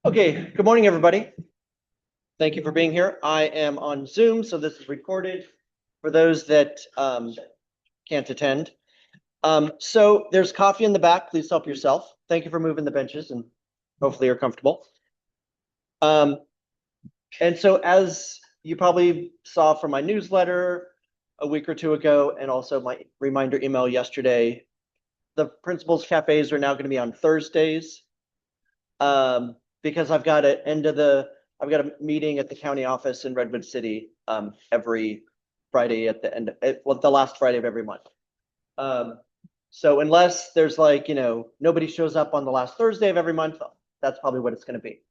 Okay, good morning, everybody. Thank you for being here. I am on Zoom, so this is recorded for those that can't attend. So there's coffee in the back. Please help yourself. Thank you for moving the benches and hopefully you're comfortable. And so as you probably saw from my newsletter a week or two ago, and also my reminder email yesterday, the principals' cafes are now going to be on Thursdays. Because I've got I've got a meeting at the county office in Redwood City every Friday at the end of the last Friday of every month. So unless there's nobody shows up on the last Thursday of every month, that's probably what it's going to be.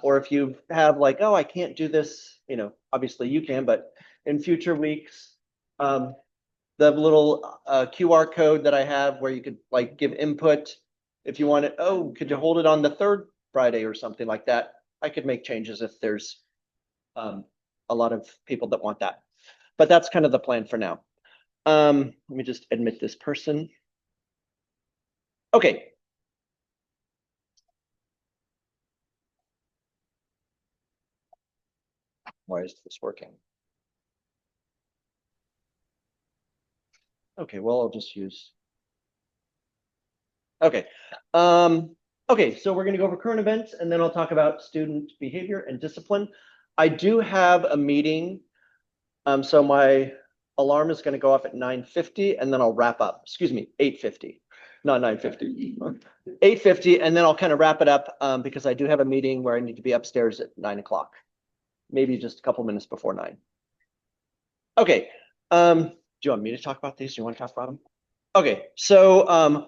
Or if you have oh, I can't do this, obviously you can, but in future weeks, the little QR code that I have where you could give input if you want it. Oh, could you hold it on the third Friday or something like that? I could make changes if there's a lot of people that want that. But that's kind of the plan for now. Let me just admit this person. Okay. Why is this working? Okay, well, I'll just use. Okay. Okay, so we're going to go over current events and then I'll talk about student behavior and discipline. I do have a meeting. So my alarm is going to go off at 9:50 and then I'll wrap up. Excuse me, 8:50, not 9:50. 8:50, and then I'll kind of wrap it up because I do have a meeting where I need to be upstairs at 9 o'clock, maybe just a couple minutes before 9. Okay. Do you want me to talk about these? Do you want to talk about them? Okay, so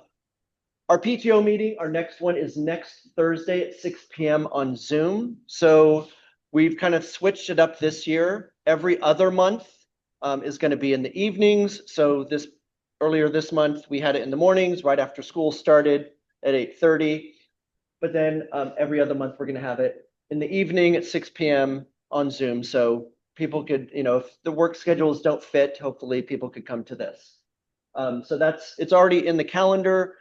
our PTO meeting, our next one is next Thursday at 6 p.m. on Zoom. So we've kind of switched it up this year. Every other month is going to be in the evenings. So earlier this month, we had it in the mornings right after school started at 8:30. But then every other month, we're going to have it in the evening at 6 p.m. on Zoom. So people could, if the work schedules don't fit, hopefully people could come to this. So it's already in the calendar.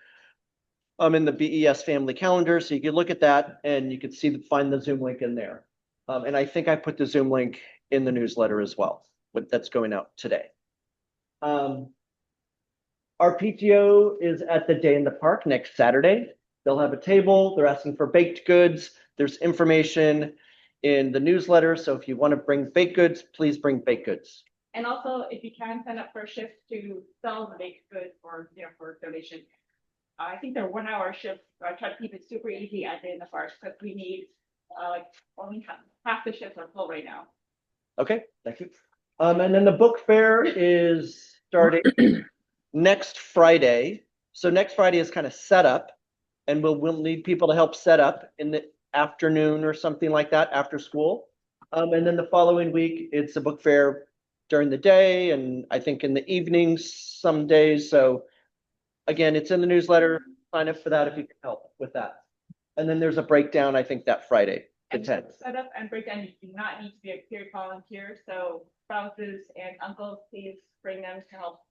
In the BES family calendar, so you can look at that and you can find the Zoom link in there. And I think I put the Zoom link in the newsletter as well, that's going out today. Our PTO is at the Day in the Park next Saturday. They'll have a table. They're asking for baked goods. There's information in the newsletter. So if you want to bring baked goods, please bring baked goods. And also, if you can sign up for a shift to sell the baked goods for donation. I think they're 1 hour shifts. So I try to keep it super easy at the end of the park because we need only half the shifts are full right now. Okay, thank you. And then the book fair is starting next Friday. So next Friday is kind of set up, and we'll need people to help set up in the afternoon or something like that after school. And then the following week, it's a book fair during the day, and I think in the evenings some days. So again, it's in the newsletter. Sign up for that if you can help with that. And then there's a breakdown, I think, that Friday, the 10th. Set up and breakdown, you do not need to be a peer volunteer. So spouses and uncles, please bring them to help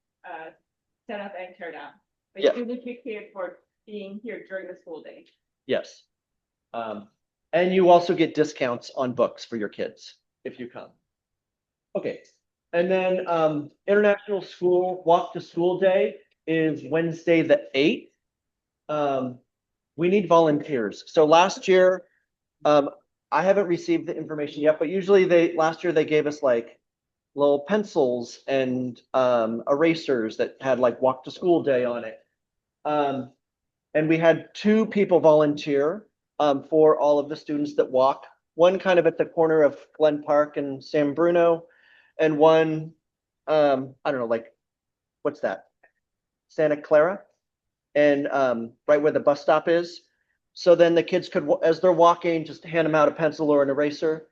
set up and tear down. But you do need to be paid for being here during the school day. Yes. And you also get discounts on books for your kids if you come. Okay. And then International School Walk to School Day is Wednesday the 8th. We need volunteers. So last year, I haven't received the information yet, but usually last year they gave us little pencils and erasers that had Walk to School Day on it. And we had 2 people volunteer for all of the students that walk. One kind of at the corner of Glen Park and San Bruno, and one, I don't know, what's that? Santa Clara, and right where the bus stop is. So then the kids could, as they're walking, just hand them out a pencil or an eraser.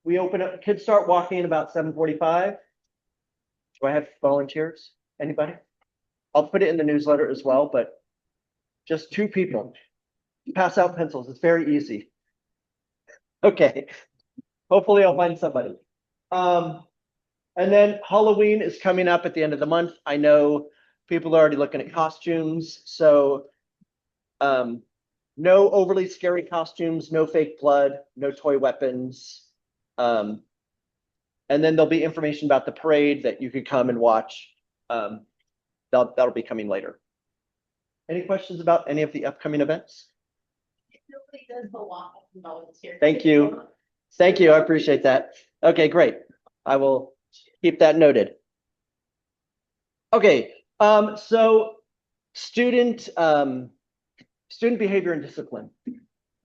We open up, kids start walking about 7:45. Do I have volunteers? Anybody? I'll put it in the newsletter as well, but just 2 people. Pass out pencils. It's very easy. Okay. Hopefully I'll find somebody. And then Halloween is coming up at the end of the month. I know people are already looking at costumes. So No overly scary costumes, no fake blood, no toy weapons. Um, and then there'll be information about the parade that you could come and watch. Um, that'll be coming later. Any questions about any of the upcoming events? Nobody does a lot of volunteer. Thank you. Thank you. I appreciate that. Okay, great. I will keep that noted. Okay, so student student behavior and discipline.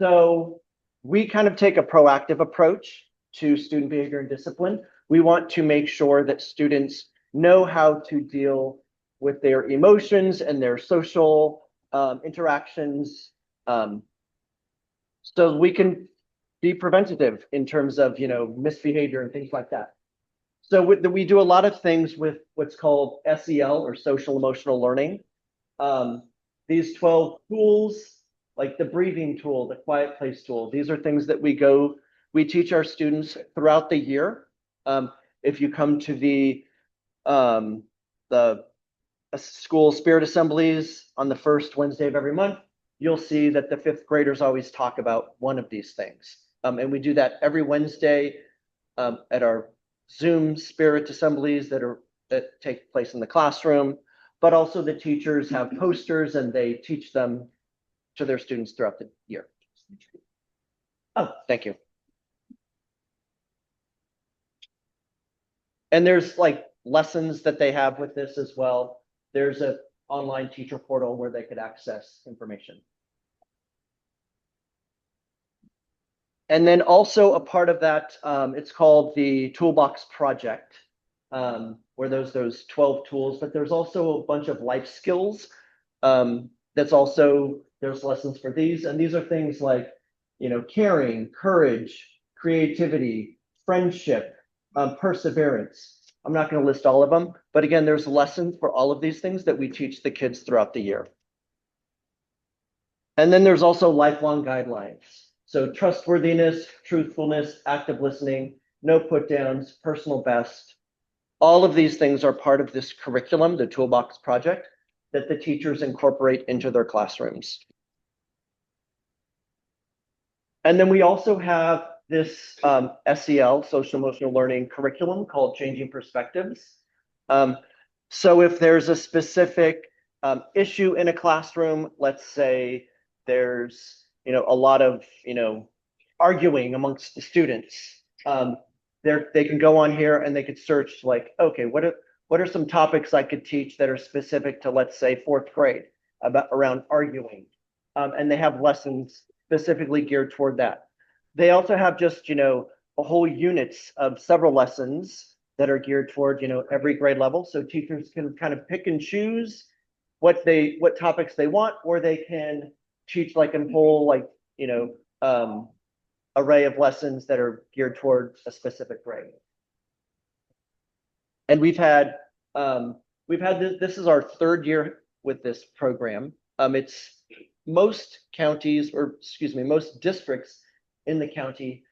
So we kind of take a proactive approach to student behavior and discipline. We want to make sure that students know how to deal with their emotions and their social interactions, so we can be preventative in terms of, misbehavior and things like that. So we do a lot of things with what's called SEL, or social emotional learning. These 12 tools, like the breathing tool, the quiet place tool, these are things that we teach our students throughout the year. If you come to the school spirit assemblies on the first Wednesday of every month, you'll see that the fifth graders always talk about one of these things. And we do that every Wednesday at our Zoom spirit assemblies that take place in the classroom, but also the teachers have posters and they teach them to their students throughout the year. Oh, thank you. And there's like lessons that they have with this as well. There's an online teacher portal where they could access information. And then also a part of that, it's called the Toolbox Project, where those 12 tools, but there's also a bunch of life skills. There's lessons for these, and these are things like, caring, courage, creativity, friendship, perseverance. I'm not going to list all of them, but again, there's lessons for all of these things that we teach the kids throughout the year. And then there's also lifelong guidelines. So trustworthiness, truthfulness, active listening, no put downs, personal best. All of these things are part of this curriculum, the Toolbox Project, that the teachers incorporate into their classrooms. And then we also have this SEL, social emotional learning curriculum, called Changing Perspectives. So if there's a specific issue in a classroom, let's say there's a lot of arguing amongst the students, they can go on here and they could search like, okay, what are some topics I could teach that are specific to, let's say, fourth grade around arguing, and they have lessons specifically geared toward that. They also have just a whole units of several lessons that are geared toward every grade level, so teachers can kind of pick and choose what topics they want, or they can teach like a whole array of lessons that are geared towards a specific grade. And we've had this is our third year with this program. It's most counties, or excuse me, most districts in the county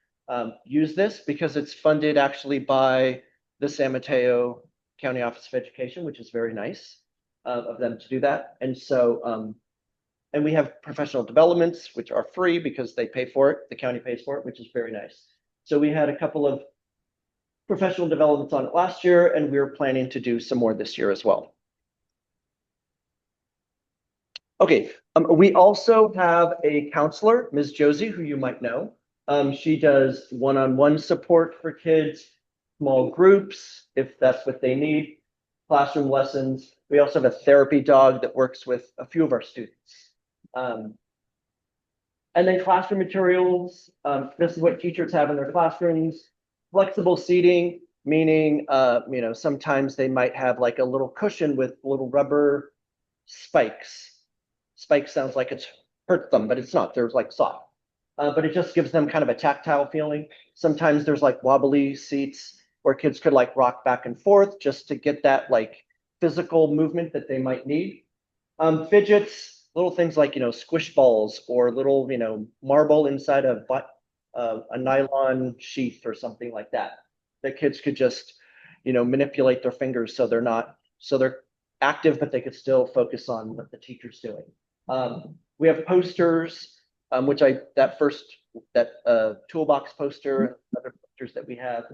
use this because it's funded actually by the San Mateo County Office of Education, which is very nice of them to do that. And so, and we have professional developments, which are free because they pay for it. The county pays for it, which is very nice. So we had a couple of professional developments on it last year, and we're planning to do some more this year as well. Okay, we also have a counselor, Ms. Josie, who you might know. She does one-on-one support for kids, small groups, if that's what they need, classroom lessons. We also have a therapy dog that works with a few of our students. And then classroom materials. This is what teachers have in their classrooms. Flexible seating, meaning, sometimes they might have like a little cushion with little rubber spikes. Spike sounds like it's hurt them, but it's not. There's like soft. But it just gives them kind of a tactile feeling. Sometimes there's like wobbly seats where kids could like rock back and forth just to get that like physical movement that they might need. Fidgets, little things like, squish balls or little, marble inside a nylon sheath or something like that. That kids could just, manipulate their fingers so they're active, but they could still focus on what the teacher's doing. We have posters, which that toolbox poster and other posters that we have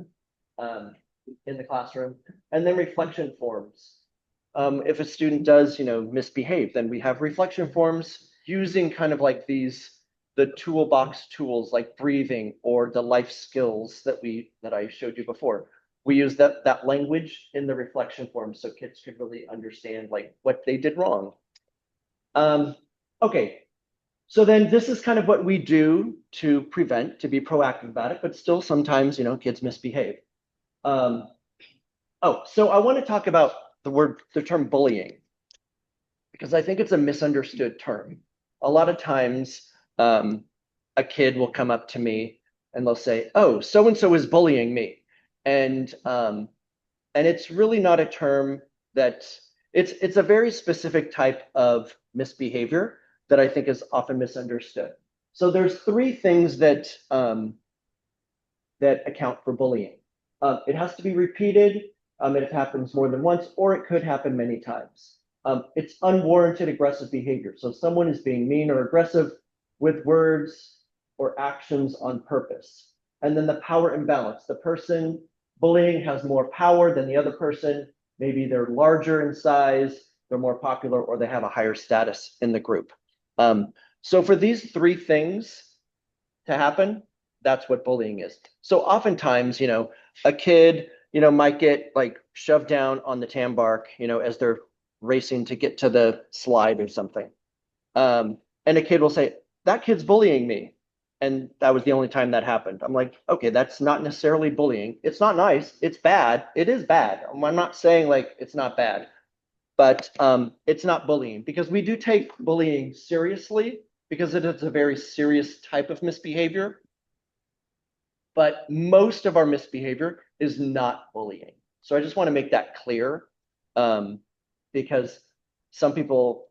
in the classroom, and then reflection forms. If a student does, misbehave, then we have reflection forms using kind of like the toolbox tools like breathing or the life skills that I showed you before. We use that language in the reflection form so kids could really understand like what they did wrong. Okay, so then this is kind of what we do to prevent, to be proactive about it, but still sometimes, kids misbehave. So I want to talk about the term bullying, because I think it's a misunderstood term. A lot of times, a kid will come up to me and they'll say, "Oh, so and so is bullying me," and it's really not a term that it's a very specific type of misbehavior that I think is often misunderstood. So there's three things that account for bullying. It has to be repeated. It happens more than once, or it could happen many times. It's unwarranted aggressive behavior. So someone is being mean or aggressive with words or actions on purpose. And then the power imbalance. The person bullying has more power than the other person. Maybe they're larger in size, they're more popular, or they have a higher status in the group. So for these three things to happen, that's what bullying is. So oftentimes, a kid, might get like shoved down on the tan bark, as they're racing to get to the slide or something. And a kid will say, "That kid's bullying me." And that was the only time that happened. I'm like, okay, that's not necessarily bullying. It's not nice. It's bad. It is bad. I'm not saying like it's not bad, but it's not bullying, because we do take bullying seriously because it is a very serious type of misbehavior. But most of our misbehavior is not bullying. So I just want to make that clear, because some people,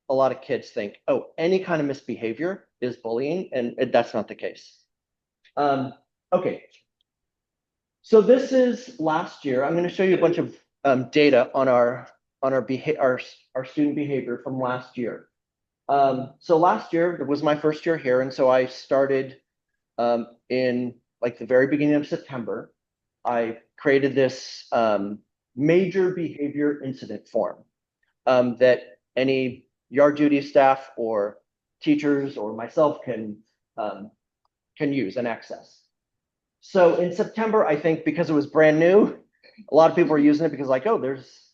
a lot of kids think, oh, any kind of misbehavior is bullying, and that's not the case. Okay. So this is last year. I'm going to show you a bunch of data on our student behavior from last year. So last year it was my first year here, and so I started in like the very beginning of September. I created this major behavior incident form that any yard duty staff or teachers or myself can use and access. So in September, I think because it was brand new, a lot of people were using it because like, oh,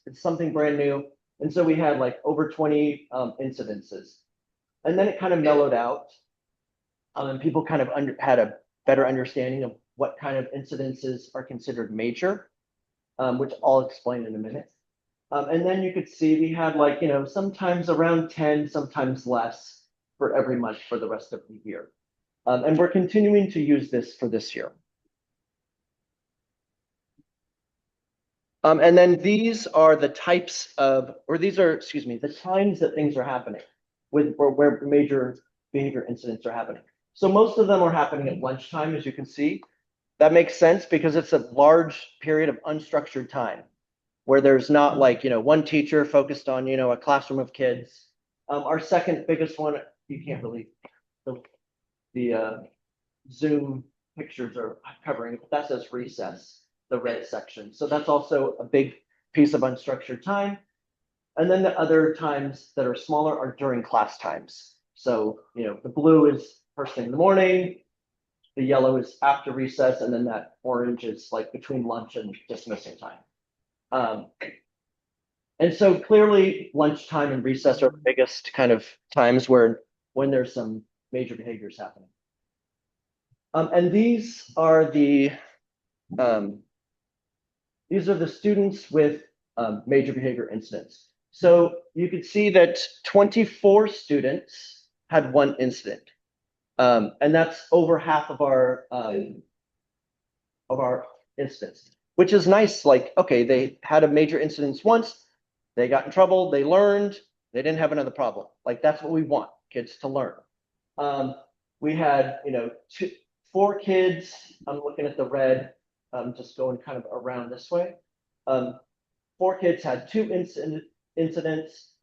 it's something brand new. And so we had like over 20 incidences. And then it kind of mellowed out. And people kind of had a better understanding of what kind of incidences are considered major, which I'll explain in a minute. And then you could see we had like, sometimes around 10, sometimes less for every month for the rest of the year. And we're continuing to use this for this year. And then these are the types of, or these are, excuse me, the times that things are happening where major behavior incidents are happening. So most of them are happening at lunchtime, as you can see. That makes sense because it's a large period of unstructured time where there's not like, one teacher focused on, a classroom of kids. Our second biggest one, you can't really, the Zoom pictures are covering it, but that says recess, the red section. So that's also a big piece of unstructured time. And then the other times that are smaller are during class times. So, the blue is first thing in the morning, the yellow is after recess, and then that orange is like between lunch and dismissal time. And so clearly lunchtime and recess are the biggest kind of times when there's some major behaviors happening. And these are the students with major behavior incidents. So you could see that 24 students had one incident. And that's over half of our incidents, which is nice. Like, okay, they had a major incident once, they got in trouble, they learned, they didn't have another problem. Like, that's what we want kids to learn. We had, 4 kids, I'm looking at the red, just going kind of around this way. 4 kids had 2 incidents,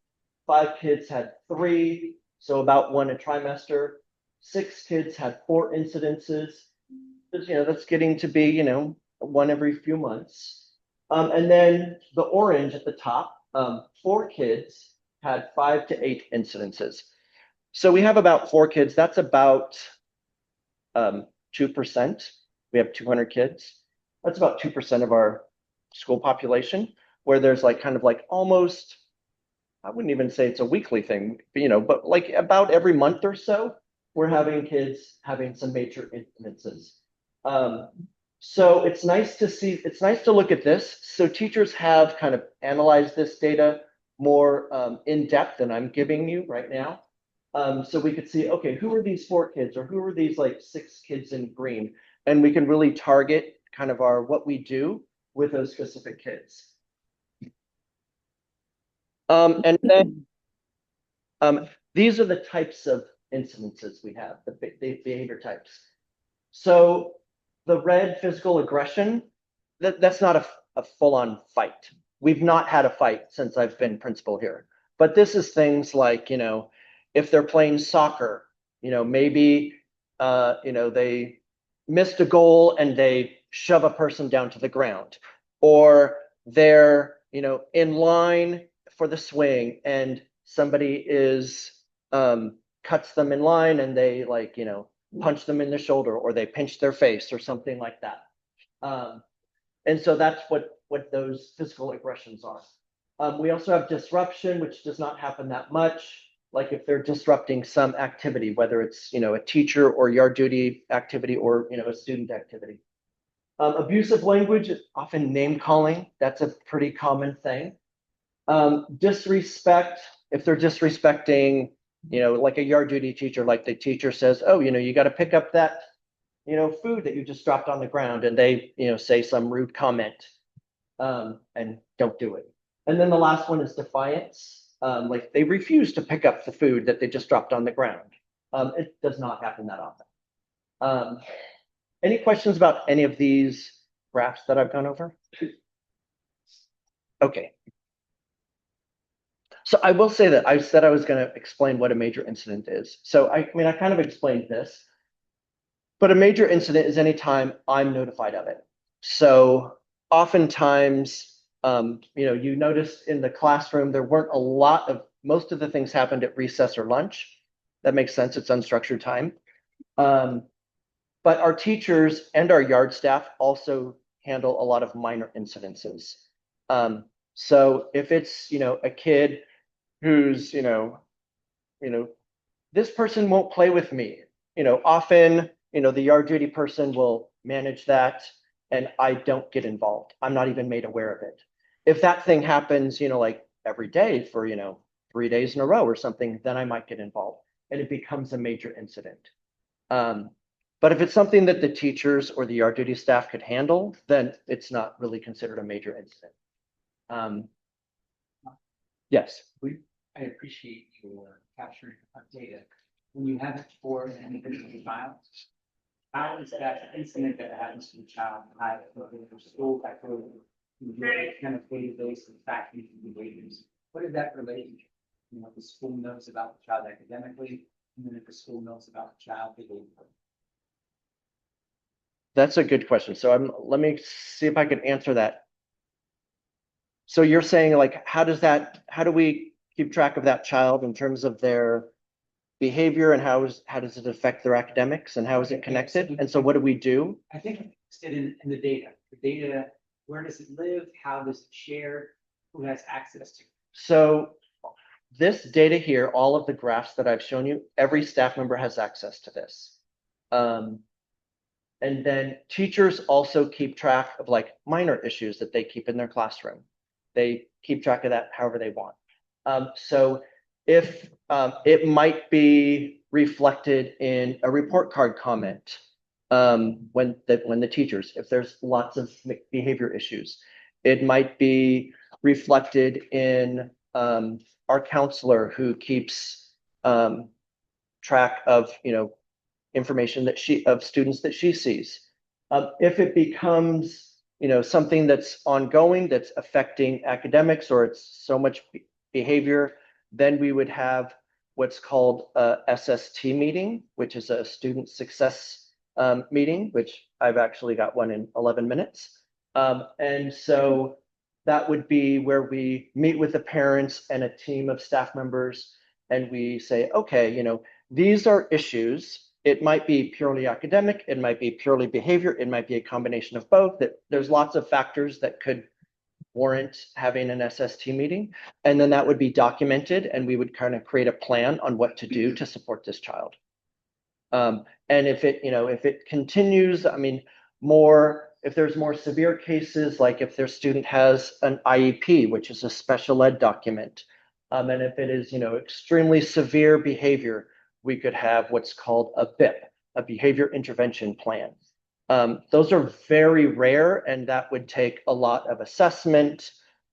5 kids had 3, So about one a trimester. 6 kids had 4 incidences. That's getting to be, one every few months. And then the orange at the top, 4 kids had 5 to 8 incidences. So we have about 4 kids. That's about 2%. We have 200 kids. That's about 2% of our school population, where there's like kind of like almost, I wouldn't even say it's a weekly thing, but like about every month or so, we're having kids having some major incidences. So it's nice to see, it's nice to look at this. So teachers have kind of analyzed this data more in depth than I'm giving you right now. So we could see, okay, who are these 4 kids or who are these like 6 kids in green? And we can really target kind of what we do with those specific kids. And then these are the types of incidences we have, the behavior types. So the red, physical aggression, that's not a full-on fight. We've not had a fight since I've been principal here. But this is things like, if they're playing soccer, maybe they missed a goal and they shove a person down to the ground, or they're in line for the swing and somebody cuts them in line and they punch them in the shoulder or they pinch their face or something like that. And so that's what those physical aggressions are. We also have disruption, which does not happen that much. Like if they're disrupting some activity, whether it's a teacher or yard duty activity or a student activity. Abusive language is often name calling. That's a pretty common thing. Disrespect, if they're disrespecting, like a yard duty teacher, like the teacher says, oh, you got to pick up that, food that you just dropped on the ground, and they, say some rude comment, and don't do it. And then the last one is defiance. Like they refuse to pick up the food that they just dropped on the ground. It does not happen that often. Any questions about any of these graphs that I've gone over? Okay. So I will say that I said I was going to explain what a major incident is. So I mean, I kind of explained this, but a major incident is any time I'm notified of it. So oftentimes, you noticed in the classroom, there weren't a lot of, most of the things happened at recess or lunch. That makes sense, it's unstructured time. But our teachers and our yard staff also handle a lot of minor incidences. So if it's, a kid who's, this person won't play with me, often, the yard duty person will manage that and I don't get involved. I'm not even made aware of it. If that thing happens, like every day for, 3 days in a row or something, then I might get involved and it becomes a major incident. But if it's something that the teachers or the yard duty staff could handle, then it's not really considered a major incident. Yes. I appreciate your capturing of data. When you have it for an individual child, how is that incident that happens to the child, I go to school, I go to kind of database and faculty behaviors? What is that relationship? The school knows about the child academically, and then if the school knows about the child behaviorally. That's a good question. So let me see if I can answer that. So you're saying like, how do we keep track of that child in terms of their behavior and how does it affect their academics and how is it connected? And so what do we do? I think I'm interested in the data. The data, where does it live? How does it share? Who has access to it? So this data here, all of the graphs that I've shown you, every staff member has access to this. And then teachers also keep track of like minor issues that they keep in their classroom. They keep track of that however they want. So if it might be reflected in a report card comment when the teachers, if there's lots of behavior issues, it might be reflected in our counselor who keeps track of information of students that she sees. If it becomes something that's ongoing, that's affecting academics, or it's so much behavior, then we would have what's called a SST meeting, which is a student success meeting, which I've actually got one in 11 minutes. And so that would be where we meet with the parents and a team of staff members, and we say, okay, these are issues. It might be purely academic, it might be purely behavior, it might be a combination of both. That there's lots of factors that could warrant having an SST meeting. And then that would be documented, and we would kind of create a plan on what to do to support this child. And if it continues, I mean, if there's more severe cases, like if their student has an IEP, which is a special ed document, and if it is, extremely severe behavior, we could have what's called a BIP, a behavior intervention plan. Those are very rare, and that would take a lot of assessment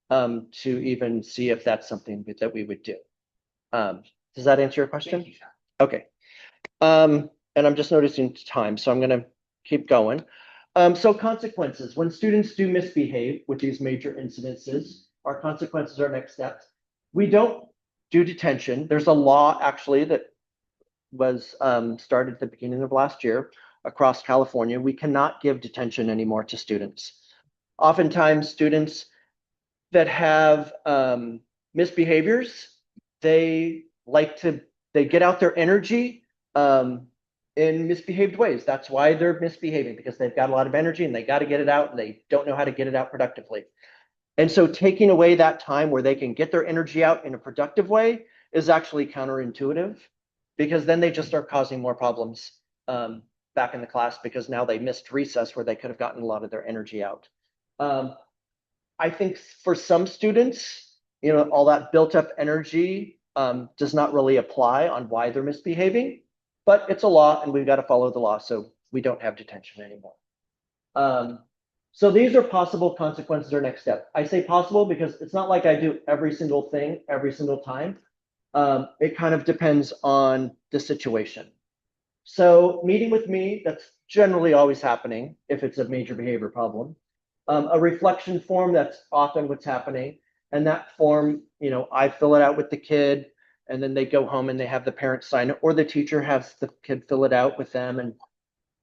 to even see if that's something that we would do. Does that answer your question? Thank you, Sean. Okay. And I'm just noticing time, so I'm going to keep going. So consequences. When students do misbehave with these major incidences, our consequences are next steps. We don't do detention. There's a law actually that was started at the beginning of last year across California. We cannot give detention anymore to students. Oftentimes, students that have misbehaviors, they get out their energy in misbehaved ways. That's why they're misbehaving, because they've got a lot of energy and they got to get it out, and they don't know how to get it out productively. And so taking away that time where they can get their energy out in a productive way is actually counterintuitive, because then they just start causing more problems back in the class, because now they missed recess where they could have gotten a lot of their energy out. I think for some students, all that built up energy does not really apply on why they're misbehaving, but it's a law and we've got to follow the law, so we don't have detention anymore. So these are possible consequences or next step. I say possible because it's not like I do every single thing every single time. It kind of depends on the situation. So meeting with me, that's generally always happening if it's a major behavior problem. A reflection form, that's often what's happening. And that form, I fill it out with the kid, and then they go home and they have the parent sign it, or the teacher has the kid fill it out with them. And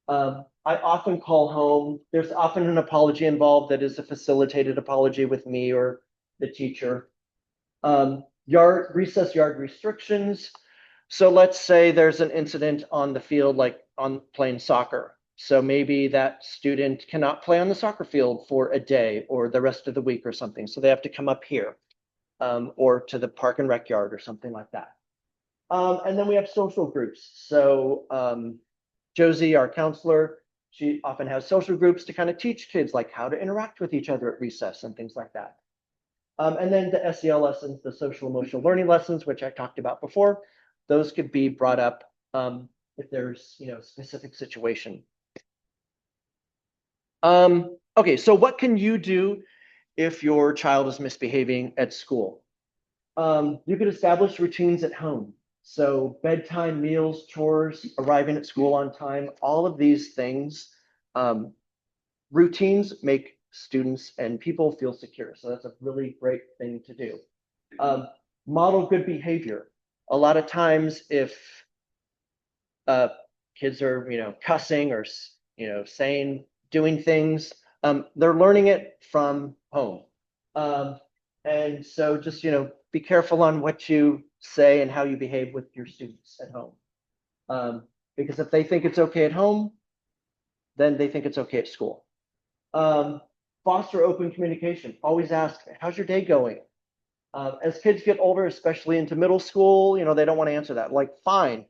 I often call home. There's often an apology involved that is a facilitated apology with me or the teacher. Recess yard restrictions. So let's say there's an incident on the field, like on playing soccer. So maybe that student cannot play on the soccer field for a day or the rest of the week or something. So they have to come up here or to the park and rec yard or something like that. And then we have social groups. So Josie, our counselor, she often has social groups to kind of teach kids like how to interact with each other at recess and things like that. And then the SEL lessons, the social emotional learning lessons, which I talked about before, those could be brought up if there's a specific situation. Okay, so what can you do if your child is misbehaving at school? You could establish routines at home. So bedtime, meals, chores, arriving at school on time, all of these things, routines make students and people feel secure. So that's a really great thing to do. Model good behavior. A lot of times if kids are, cussing or, doing things, they're learning it from home. And so just, be careful on what you say and how you behave with your students at home. Because if they think it's okay at home, then they think it's okay at school. Foster open communication. Always ask, how's your day going? As kids get older, especially into middle school, they don't want to answer that. Like, fine.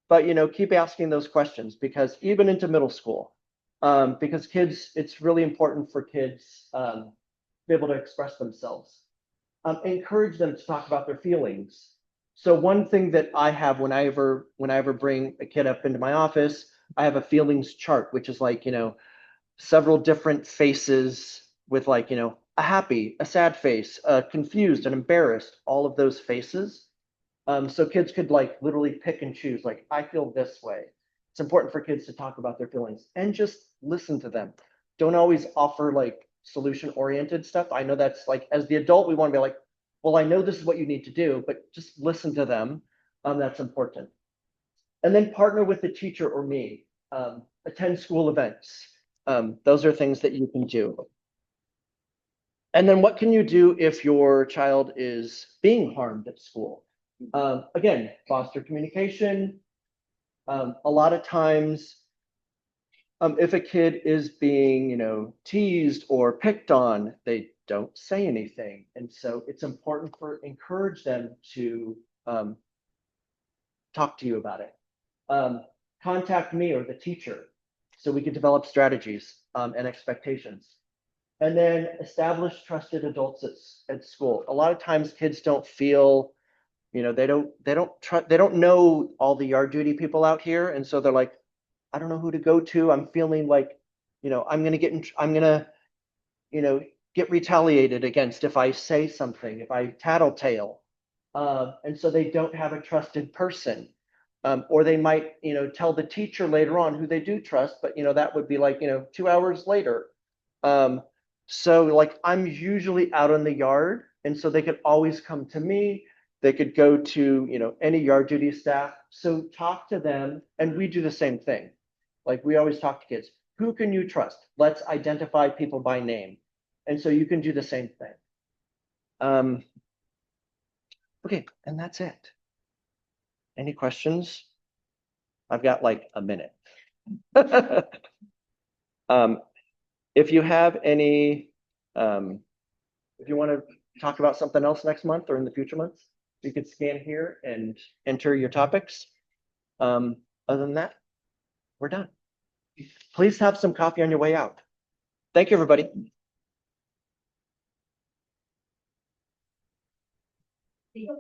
But, keep asking those questions, because even into middle school, because kids, it's really important for kids to be able to express themselves. Encourage them to talk about their feelings. So one thing that I have when I ever bring a kid up into my office, I have a feelings chart, which is like, several different faces with like, a happy, a sad face, confused and embarrassed, all of those faces. So kids could like literally pick and choose, like, I feel this way. It's important for kids to talk about their feelings and just listen to them. Don't always offer like solution-oriented stuff. I know that's like, as the adult, we want to be like, well, I know this is what you need to do, but just listen to them. That's important. And then partner with the teacher or me, attend school events. Those are things that you can do. And then what can you do if your child is being harmed at school? Again, foster communication. A lot of times, if a kid is being, teased or picked on, they don't say anything. And so it's important encourage them to talk to you about it. Contact me or the teacher so we could develop strategies and expectations. And then establish trusted adults at school. A lot of times kids don't feel, they don't know all the yard duty people out here. And so they're like, I don't know who to go to. I'm feeling like, I'm gonna, get retaliated against if I say something, if I tattletale. And so they don't have a trusted person. Or they might, tell the teacher later on who they do trust, but that would be like, 2 hours later. So like I'm usually out in the yard, and so they could always come to me. They could go to, any yard duty staff. So talk to them, and we do the same thing. Like we always talk to kids. Who can you trust? Let's identify people by name. And so you can do the same thing. Okay, and that's it. Any questions? I've got like a minute. If you have any, if you want to talk about something else next month or in the future months, you could scan here and enter your topics. Other than that, we're done. Please have some coffee on your way out. Thank you, everybody. See you.